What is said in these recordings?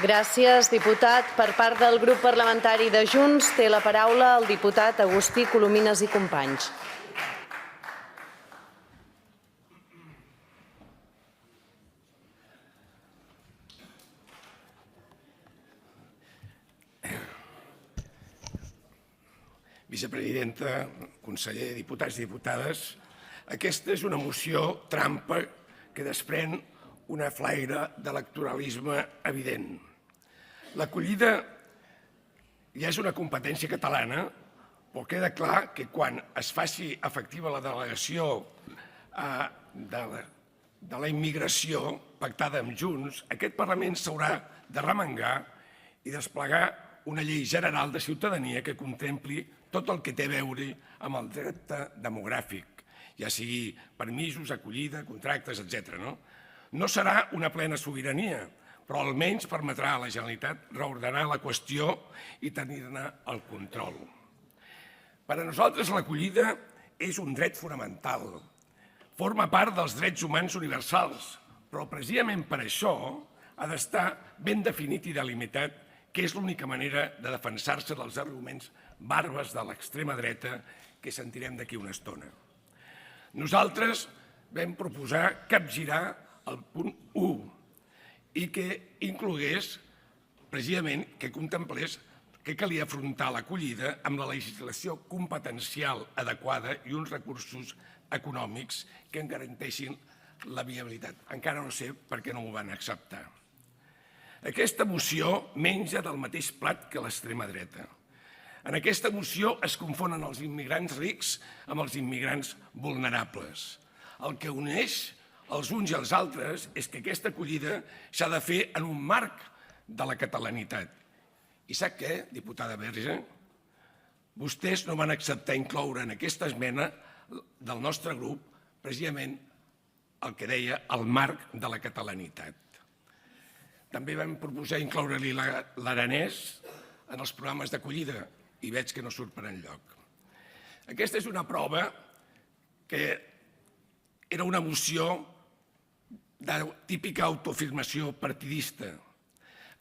Gràcies, diputat. Per part del grup parlamentari de Junts té la paraula el diputat Agustí Colomines i Companys. Vicepresidenta, conseller, diputats i diputades, aquesta és una moció trampa que desprèn una flaire d'electoralisme evident. L'acollida ja és una competència catalana, però queda clar que quan es faci efectiva la delegació de la immigració pactada amb Junts, aquest Parlament s'haurà de remengar i desplegar una llei general de ciutadania que contempli tot el que té a veure amb el repte demogràfic, ja sigui permisos, acollida, contractes, etc. No serà una plena sobirania, però almenys permetrà a la Generalitat reordenar la qüestió i tenir-ne el control. Per a nosaltres l'acollida és un dret fonamental, forma part dels drets humans universals, però precisament per això ha d'estar ben definit i delimitat, que és l'única manera de defensar-se dels arguments bàrbars de l'extrema dreta que sentirem d'aquí una estona. Nosaltres vam proposar capgirar el punt 1 i que inclogués, precisament, que contemplés que calia afrontar l'acollida amb la legislació competencial adequada i uns recursos econòmics que en garanteixin la viabilitat. Encara no sé per què no ho van acceptar. Aquesta moció menja del mateix plat que l'extrema dreta. En aquesta moció es confonen els immigrants rics amb els immigrants vulnerables. El que uneix els uns i els altres és que aquesta acollida s'ha de fer en un marc de la catalanitat. I sap què, diputada Verge? Vostès no van acceptar incloure en aquesta esmena del nostre grup precisament el que deia el marc de la catalanitat. També vam proposar incloure-li l'aranès en els programes d'acollida i veig que no surt per enlloc. Aquesta és una prova que era una moció de típica autoafirmació partidista.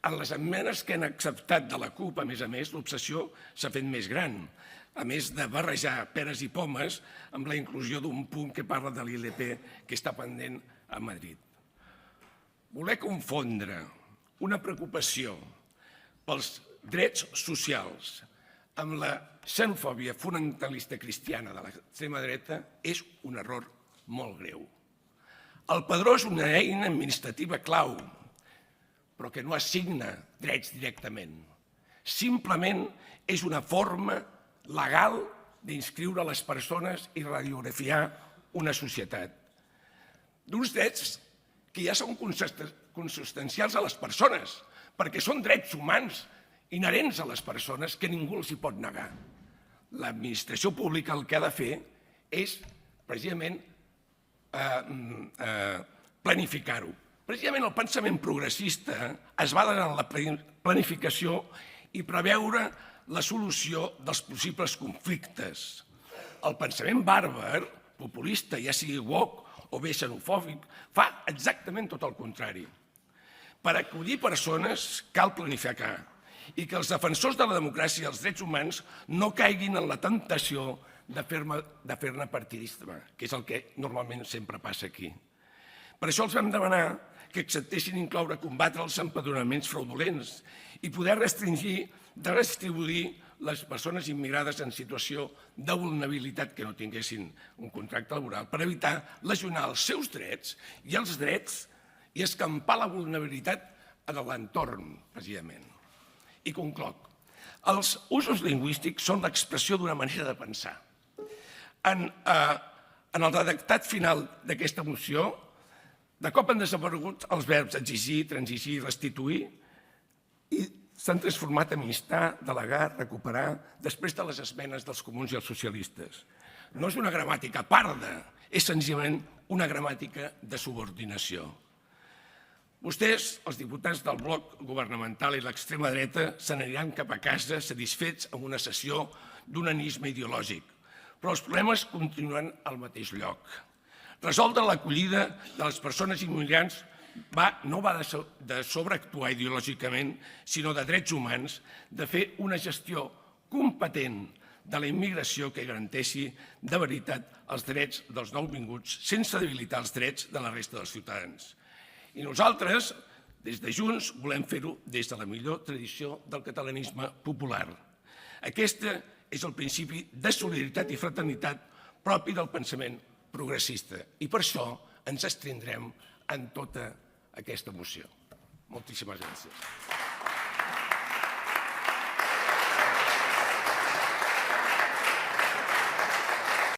En les esmenes que han acceptat de la CUP, a més, l'obsessió s'ha fet més gran, a més de barrejar peres i pomes amb la inclusió d'un punt que parla de l'ILP que està pendent a Madrid. Voler confondre una preocupació pels drets socials amb la xenofòbia fonamentalista cristiana de l'extrema dreta és un error molt greu. El padró és una eina administrativa clau, però que no assigna drets directament. Simplement és una forma legal d'inscriure les persones i radiografiar una societat. D'uns drets que ja són consubstancials a les persones, perquè són drets humans inherents a les persones que ningú els hi pot negar. L'administració pública el que ha de fer és precisament planificar-ho. Precisament el pensament progressista es basa en la planificació i preveure la solució dels possibles conflictes. El pensament bàrbar, populista, ja sigui woke o bé xenofòbic, fa exactament tot el contrari. Per acollir persones cal planificar i que els defensors de la democràcia i els drets humans no caiguin en la temptació de fer-ne partidisme, que és el que normalment sempre passa aquí. Per això els vam demanar que acceptessin incloure combatre els empadronaments fraudulents i poder restringir de redistribuir les persones immigrades en situació de vulnerabilitat que no tinguessin un contracte laboral per evitar lesionar els seus drets i els drets i escampar la vulnerabilitat en l'entorn, precisament. I concloc. Els usos lingüístics són l'expressió d'una manera de pensar. En el redactat final d'aquesta moció, de cop han desaparegut els verbs exigir, transigir, restituir i s'han transformat en instar, delegar, recuperar, després de les esmenes dels comuns i els socialistes. No és una gramàtica parda, és senzillament una gramàtica de subordinació. Vostès, els diputats del bloc governamental i l'extrema dreta, se n'aniran cap a casa satisfets amb una sessió d'onanisme ideològic, però els problemes continuen al mateix lloc. Resoldre l'acollida de les persones immigrants no va de sobreactuar ideològicament, sinó de drets humans, de fer una gestió competent de la immigració que garanteixi de veritat els drets dels nouvinguts sense debilitar els drets de la resta dels ciutadans. I nosaltres, des de Junts, volem fer-ho des de la millor tradició del catalanisme popular. Aquest és el principi de solidaritat i fraternitat propi del pensament progressista i per això ens abstindrem en tota aquesta moció. Moltíssimes gràcies.